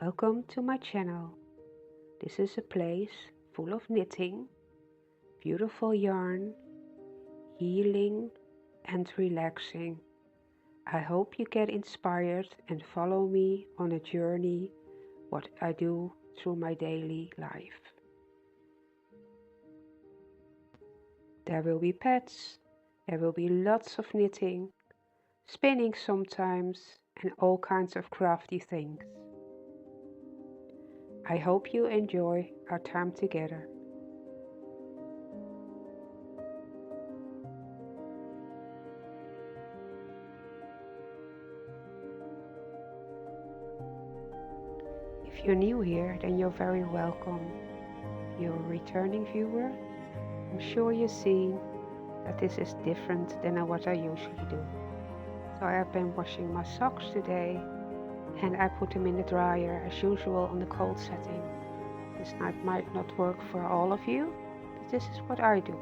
Welcome to my channel. This is a place full of knitting, beautiful yarn, healing and relaxing. I hope you get inspired and follow me on a journey what I do through my daily life. There will be pets, there will be lots of knitting, spinning sometimes, and all kinds of crafty things. I hope you enjoy our time together. If you're new here, then you're very welcome. If you're a returning viewer, I'm sure you've seen that this is different than what I usually do. So I have been washing my socks today and I put them in the dryer as usual on the cold setting. This might not work for all of you, but this is what I do.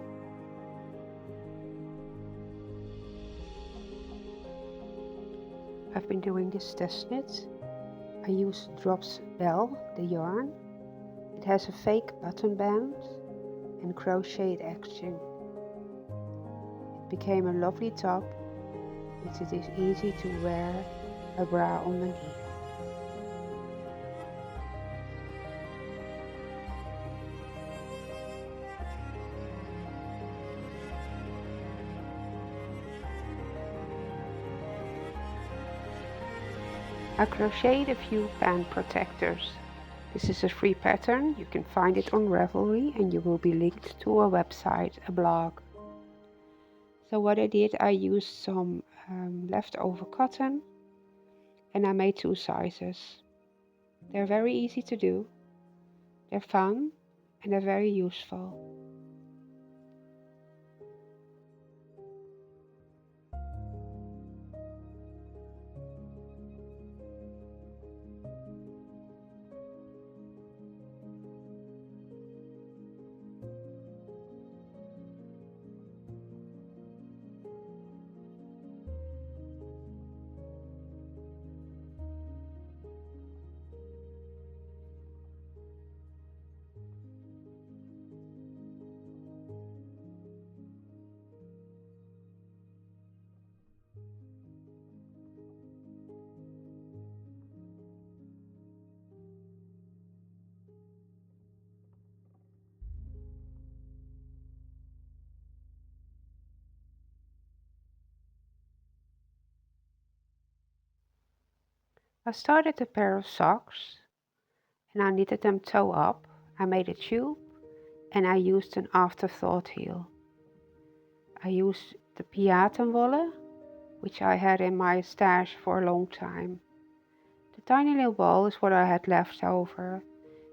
I've been doing this test knit. I use Drops Bell, the yarn. It has a fake button band and crocheted action. It became a lovely top, which it is easy to wear a bra underneath. I crocheted a few band protectors. This is a free pattern. You can find it on Ravelry and you will be linked to a website, a blog. So what I did, I used some leftover cotton and I made 2 sizes. They're very easy to do, they're fun and they're very useful. I started a pair of socks and I knitted them toe up. I made a tube and I used an afterthought heel. I used the piatenwolle, which I had in my stash for a long time. The tiny little ball is what I had left over,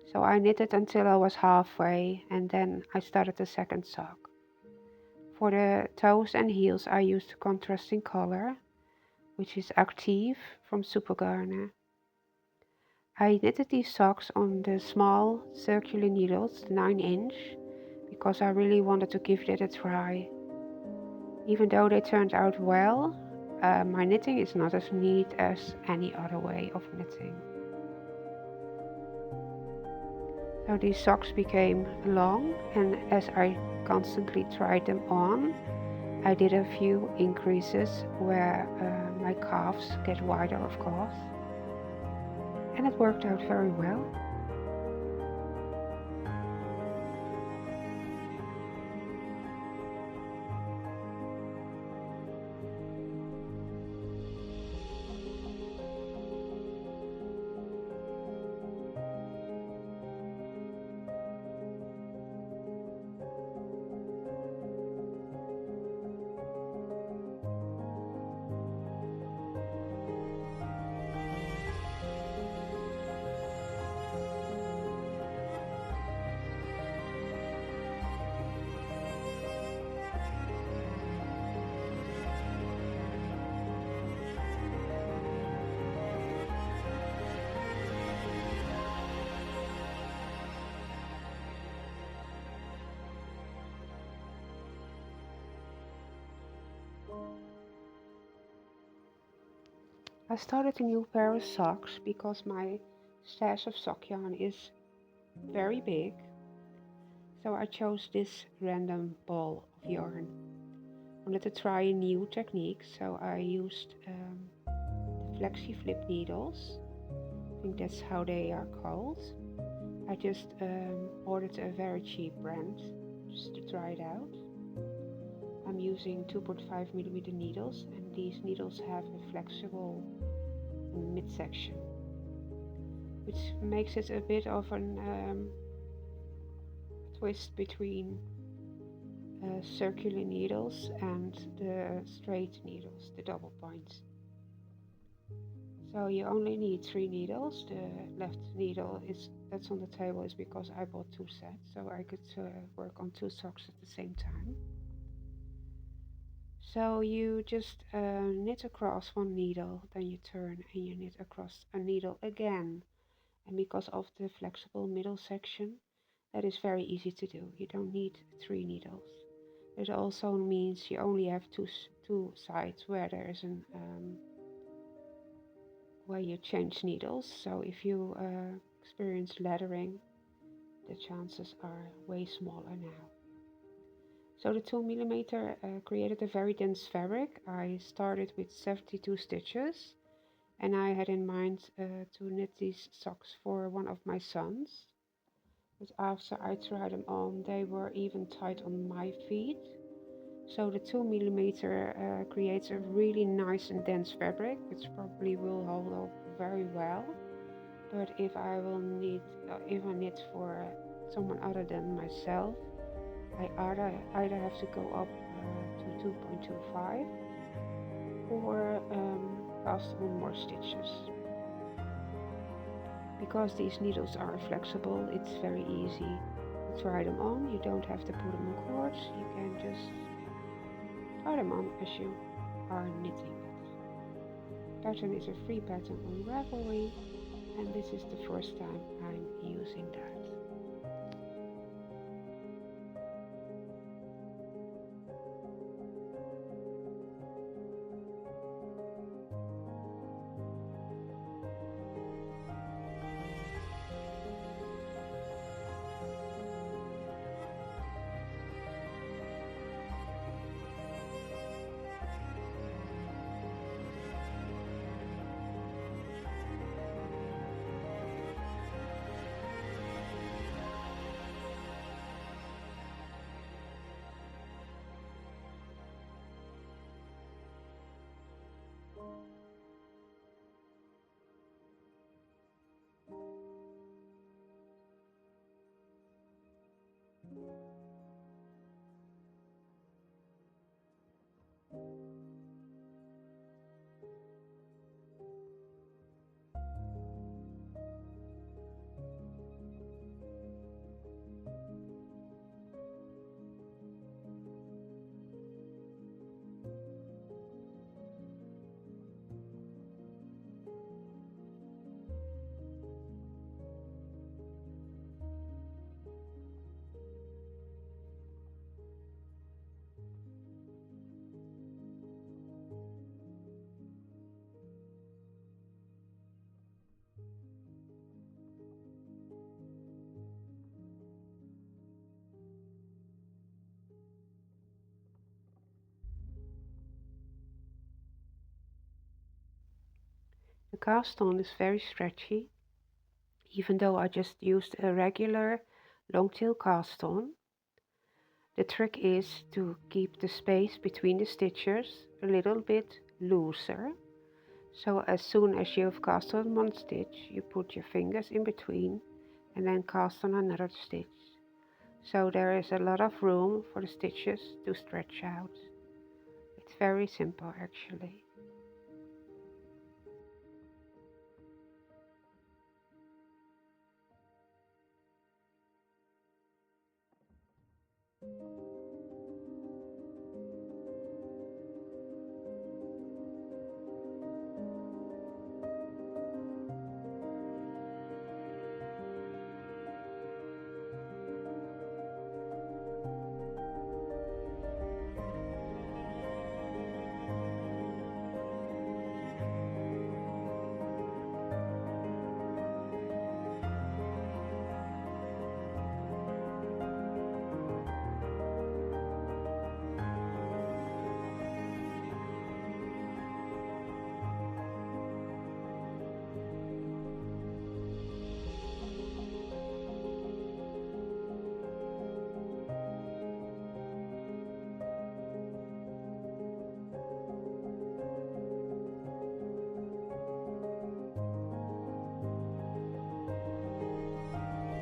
so I knitted until I was halfway and then I started the second sock. For the toes and heels I used a contrasting color, which is Active from Supergarner. I knitted these socks on the small circular needles, the 9-inch, because I really wanted to give it a try. Even though they turned out well, my knitting is not as neat as any other way of knitting. So these socks became long, and as I constantly tried them on, I did a few increases where my calves get wider, of course, and it worked out very well. I started a new pair of socks because my stash of sock yarn is very big, so I chose this random ball of yarn. I wanted to try a new technique, so I used the flexi flip needles. I think that's how they are called. I just ordered a very cheap brand just to try it out. I'm using 2.5mm needles, and these needles have a flexible midsection, which makes it a bit of a twist between circular needles and the straight needles, the double points. So you only need 3 needles. The left needle that's on the table is because I bought 2 sets, so I could work on 2 socks at the same time. So you just knit across 1 needle, then you turn and you knit across a needle again. And because of the flexible middle section, that is very easy to do. You don't need 3 needles. It also means you only have two sides where there is where you change needles. So if you experience leathering, the chances are way smaller now. So the 2mm created a very dense fabric. I started with 72 stitches, and I had in mind to knit these socks for one of my sons. But after I tried them on, they were even tight on my feet. So the 2mm creates a really nice and dense fabric, which probably will hold up very well. But if I knit for someone other than myself, I either have to go up to 2.25 or cast on more stitches. Because these needles are flexible, it's very easy to try them on. You don't have to put them on cords, you can just try them on as you are knitting it. Pattern is a free pattern on Ravelry, and this is the first time I'm using that. The cast on is very stretchy, even though I just used a regular long tail cast on. The trick is to keep the space between the stitches a little bit looser. So as soon as you have cast on one stitch, you put your fingers in between and then cast on another stitch. So there is a lot of room for the stitches to stretch out. It's very simple actually.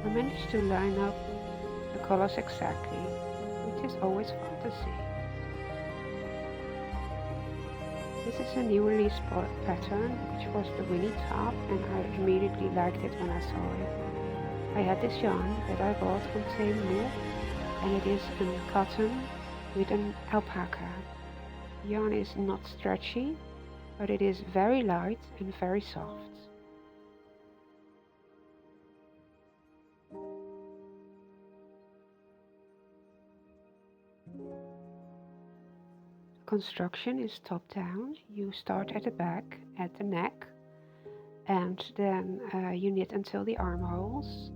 I managed to line up the colors exactly, which is always fun to see. This is a new release pattern, which was the Winnie top, and I immediately liked it when I saw it. I had this yarn that I bought on Temu, and it is in cotton with an alpaca. The yarn is not stretchy, but it is very light and very soft. Construction is top down. You start at the back, at the neck, and then you knit until the armholes.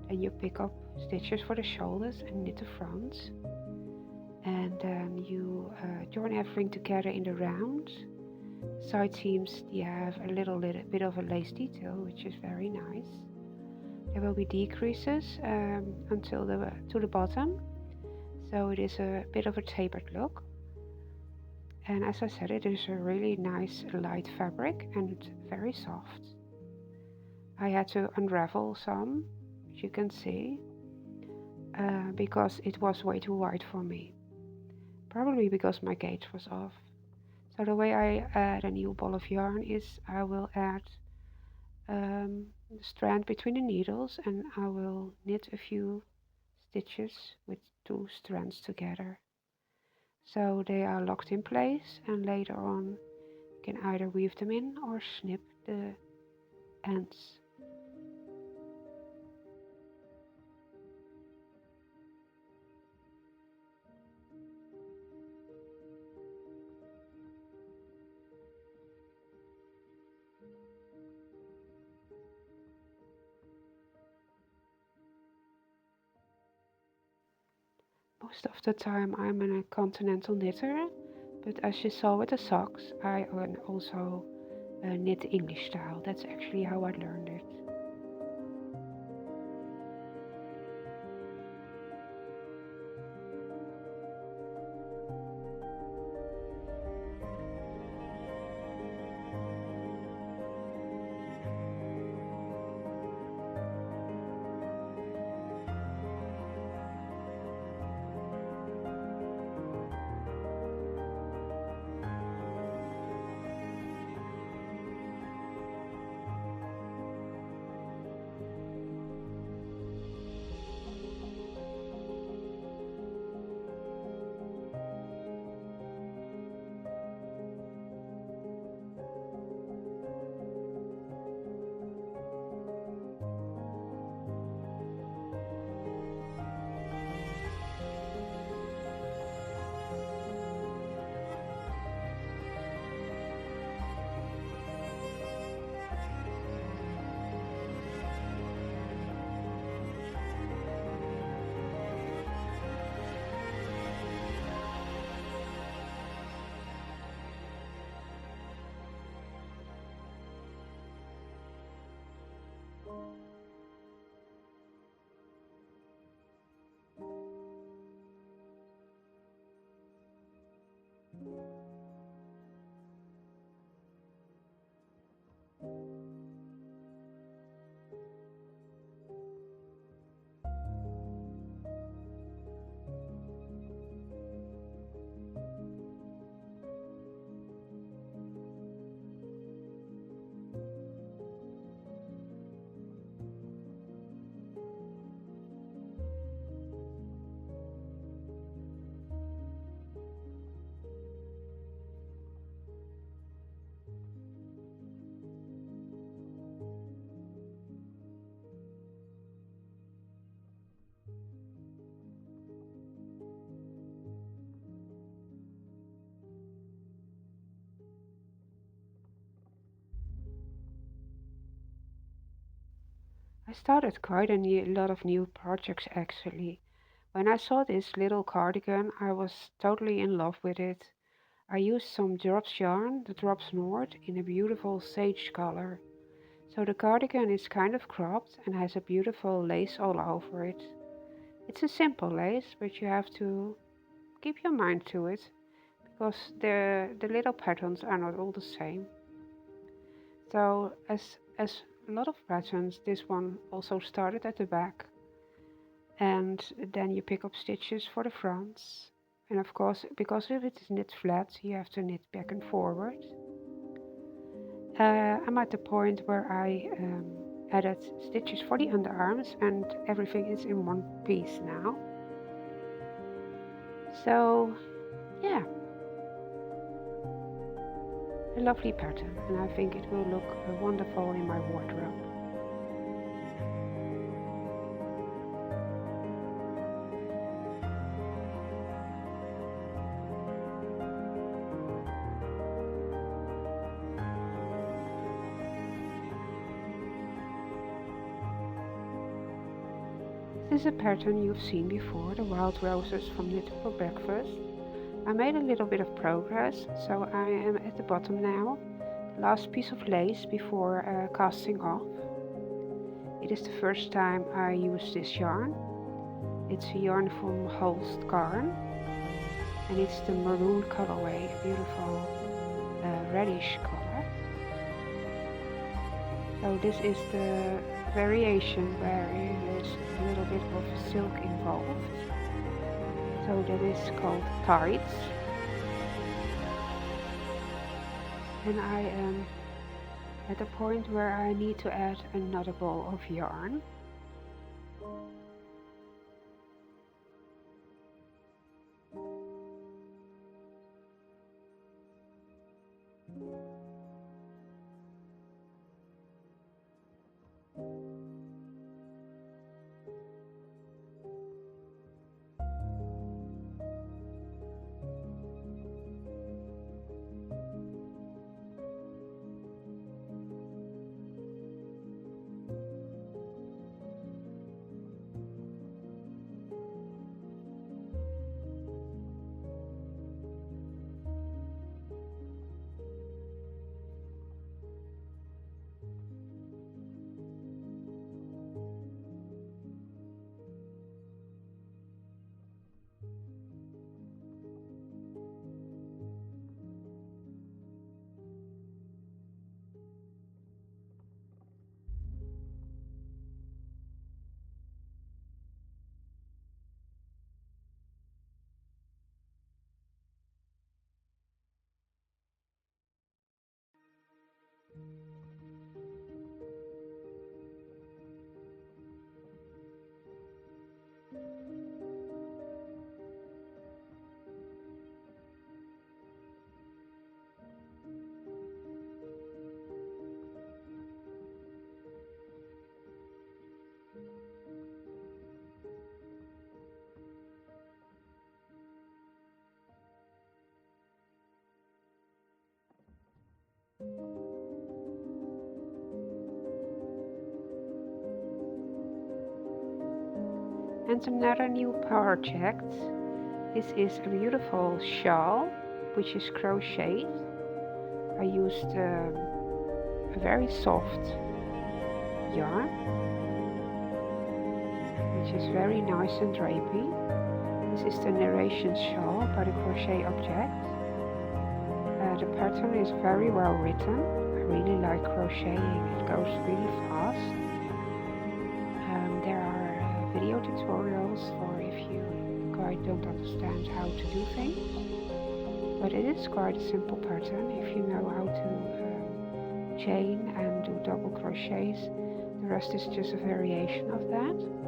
Then you pick up stitches for the shoulders and knit the front. And then you join everything together in the round. Side seams, you have a little bit of a lace detail, which is very nice. There will be decreases until to the bottom, so it is a bit of a tapered look. And as I said, it is a really nice light fabric and very soft. I had to unravel some, as you can see, because it was way too wide for me. Probably because my gauge was off. So the way I add a new ball of yarn is I will add the strand between the needles, and I will knit a few stitches with two strands together. So they are locked in place, and later on you can either weave them in or snip the ends. Most of the time I'm a continental knitter, but as you saw with the socks, I also knit English style. That's actually how I learned it. I started quite a lot of new projects actually. When I saw this little cardigan, I was totally in love with it. I used some drops yarn, the drops Nord, in a beautiful sage color. So the cardigan is kind of cropped and has a beautiful lace all over it. It's a simple lace, but you have to keep your mind to it because the little patterns are not all the same. So as a lot of patterns. This one also started at the back, and then you pick up stitches for the fronts. And of course, because if it is knit flat, you have to knit back and forward. I'm at the point where I added stitches for the underarms, and everything is in one piece now. So yeah, a lovely pattern, and I think it will look wonderful in my wardrobe. This is a pattern you've seen before, the wild roses from Knit for Breakfast. I made a little bit of progress, so I am at the bottom now, the last piece of lace before casting off. It is the first time I use this yarn. It's a yarn from Holst Garn, and it's the maroon colorway, a beautiful reddish color. So this is the variation where there is a little bit of silk involved. So that is called tights. And I am at the point where I need to add another ball of yarn. And another new project. This is a beautiful shawl, which is crocheted. I used a very soft yarn, which is very nice and drapey. This is the Narration Shawl by the Crochet Object. The pattern is very well written. I really like crocheting, it goes really fast. There are video tutorials for if you quite don't understand how to do things. But it is quite a simple pattern if you know how to chain and do double crochets. The rest is just a variation of that.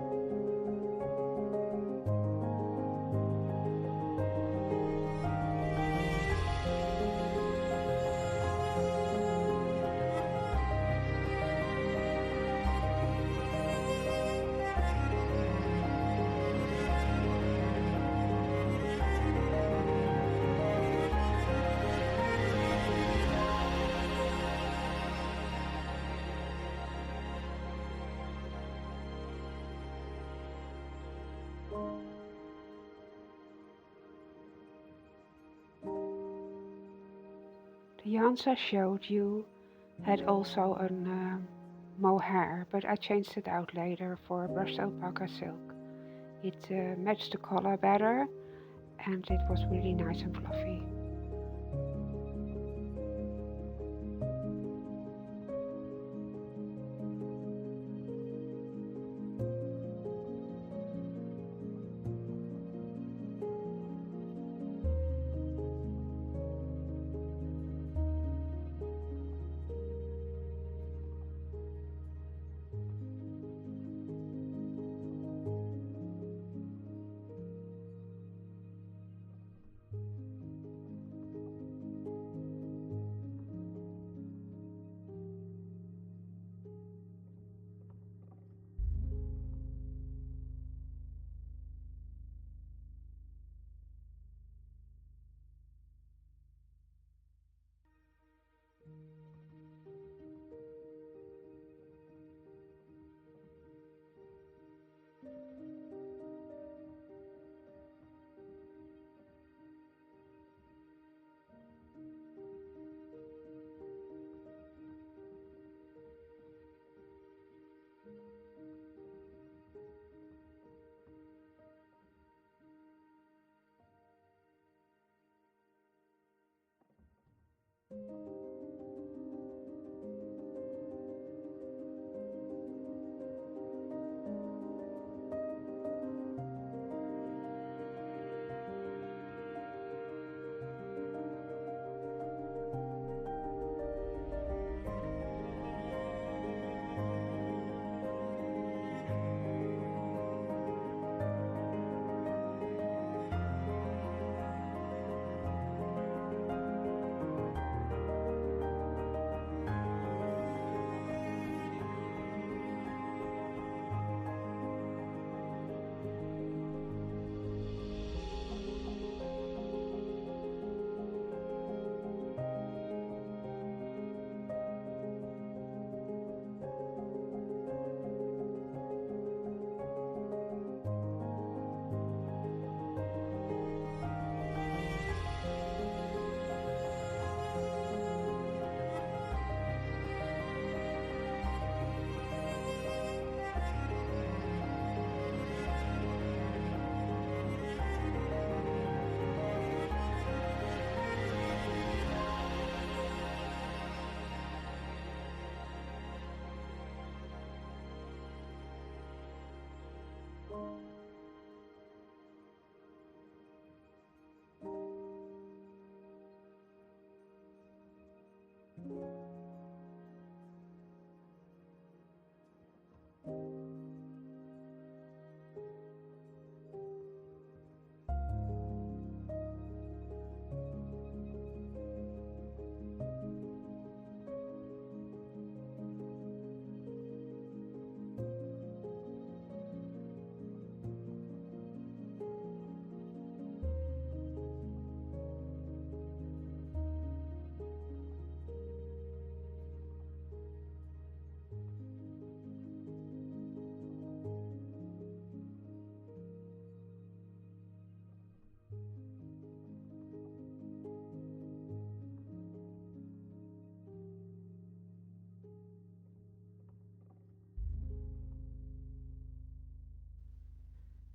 The yarns I showed you had also a mohair, but I changed it out later for brushed alpaca silk. It matched the color better and it was really nice and fluffy.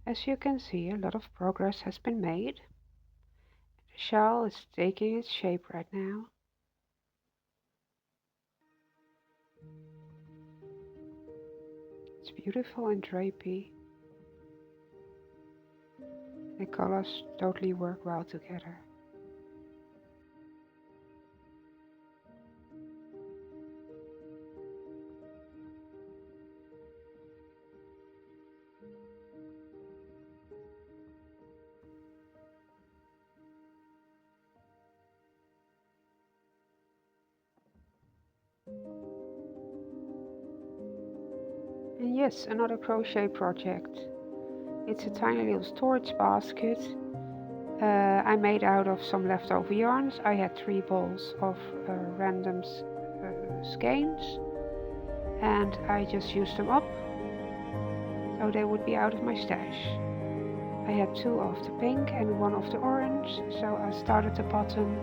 As you can see, a lot of progress has been made. The shawl is taking its shape right now. It's beautiful and drapey. The colors totally work well together. And yes, another crochet project. It's a tiny little storage basket I made out of some leftover yarns. I had 3 balls of random skeins and I just used them up so they would be out of my stash. I had 2 of the pink and 1 of the orange, so I started the bottom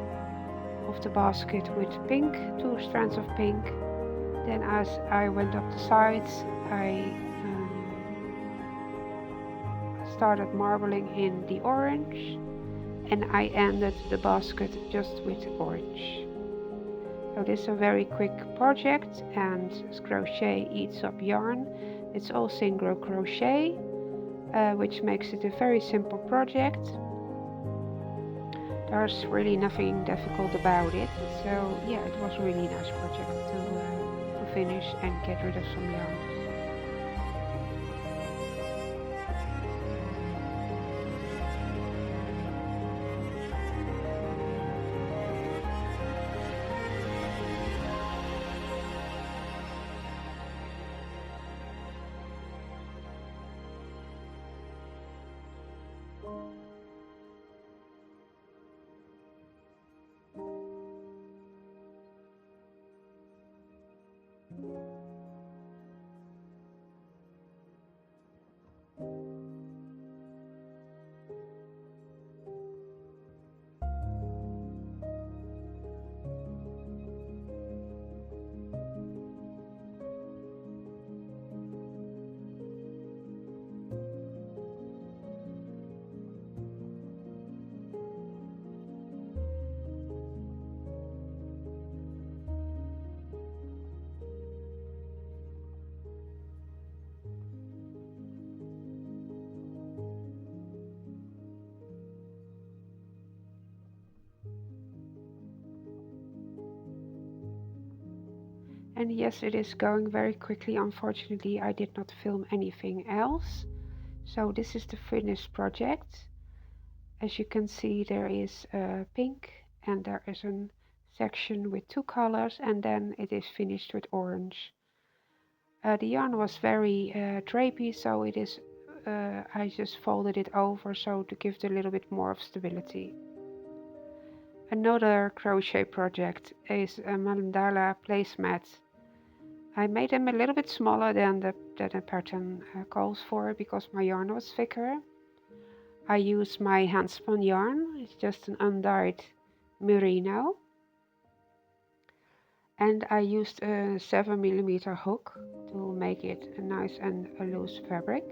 of the basket with pink, 2 strands of pink. Then as I went up the sides, I started marbling in the orange, and I ended the basket just with orange. So this is a very quick project, and crochet eats up yarn. It's all single crochet, which makes it a very simple project. There's really nothing difficult about it, so yeah, it was a really nice project to finish and get rid of some yarns. And yes, it is going very quickly. Unfortunately, I did not film anything else. So this is the finished project. As you can see, there is pink and there is a section with two colors, and then it is finished with orange. The yarn was very drapey, so it is. I just folded it over so to give it a little bit more of stability. Another crochet project is a mandala placemat. I made them a little bit smaller than the pattern calls for because my yarn was thicker. I use my hand spun yarn. It's just an undyed merino. And I used a 7mm hook to make it a nice and a loose fabric.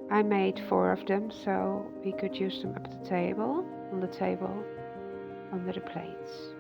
I made 4 of them so we could use them up the table, on the table, under the plates.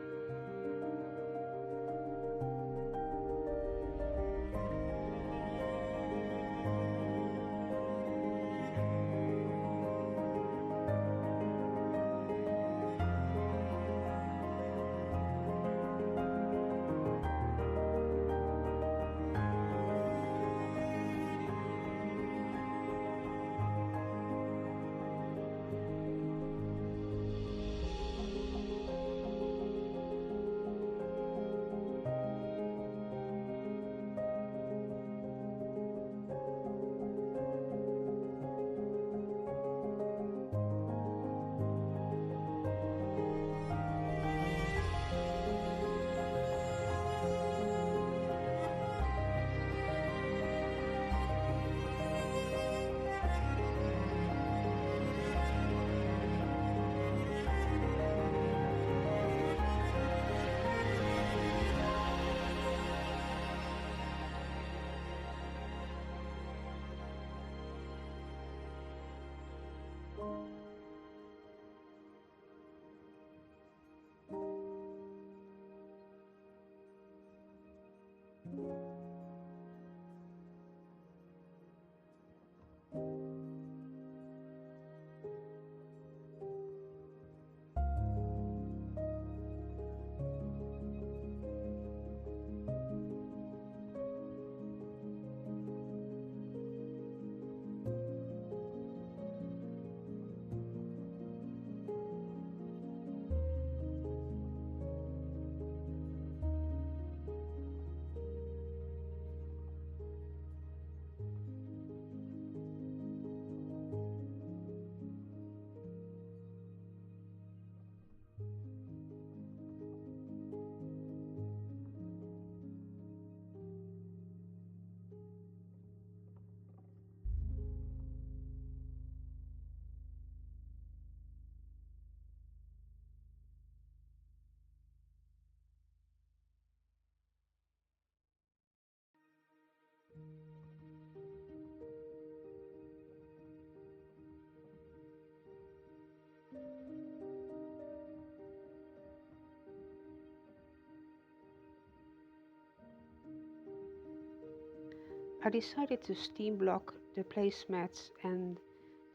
I decided to steam block the placemats and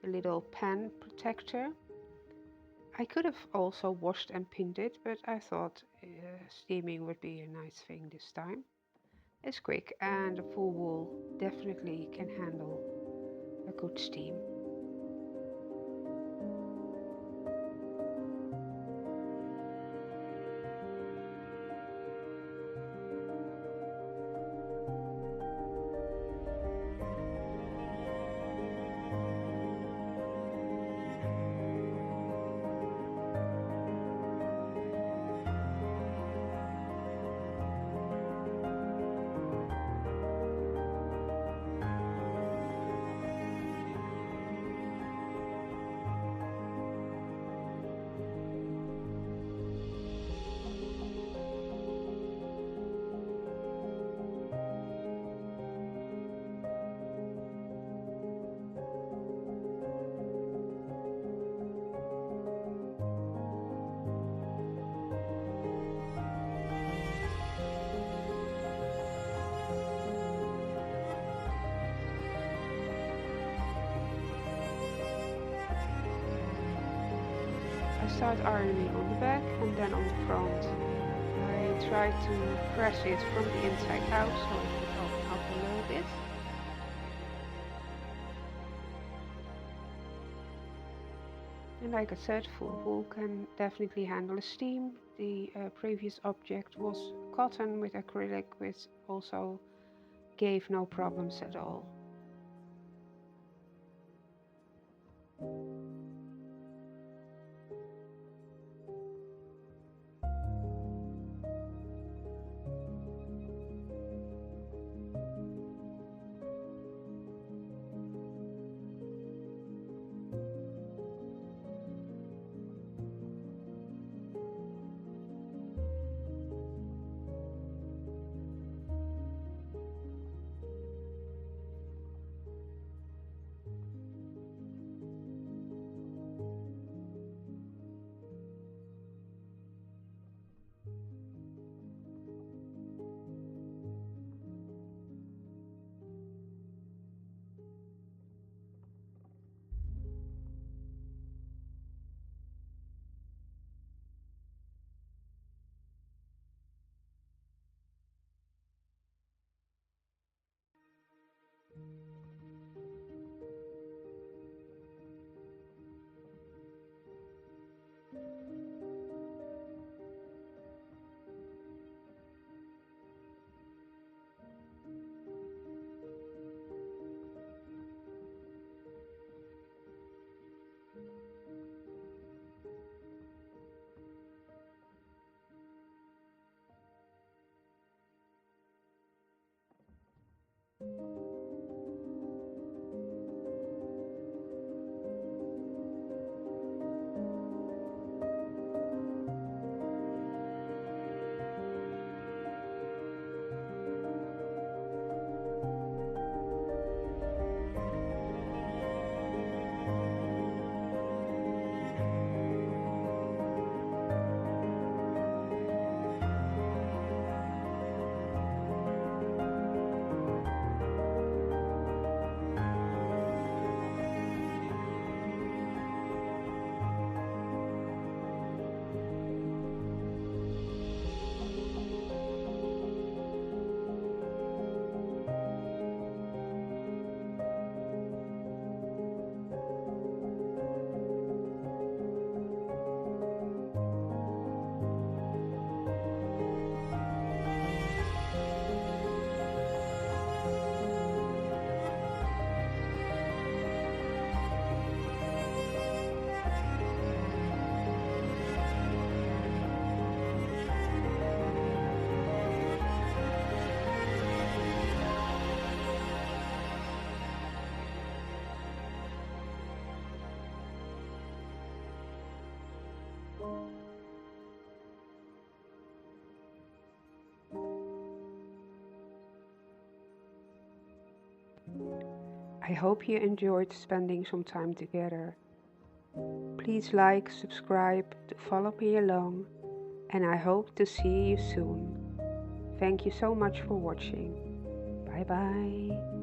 the little pan protector. I could have also washed and pinned it, but I thought steaming would be a nice thing this time. It's quick and the full wool definitely can handle a good steam. I start ironing on the back and then on the front. I try to press it from the inside out so it would open up a little bit. And like I said, full wool can definitely handle steam. The previous object was cotton with acrylic, which also gave no problems at all. I hope you enjoyed spending some time together. Please like, subscribe to follow me along, and I hope to see you soon. Thank you so much for watching. Bye bye.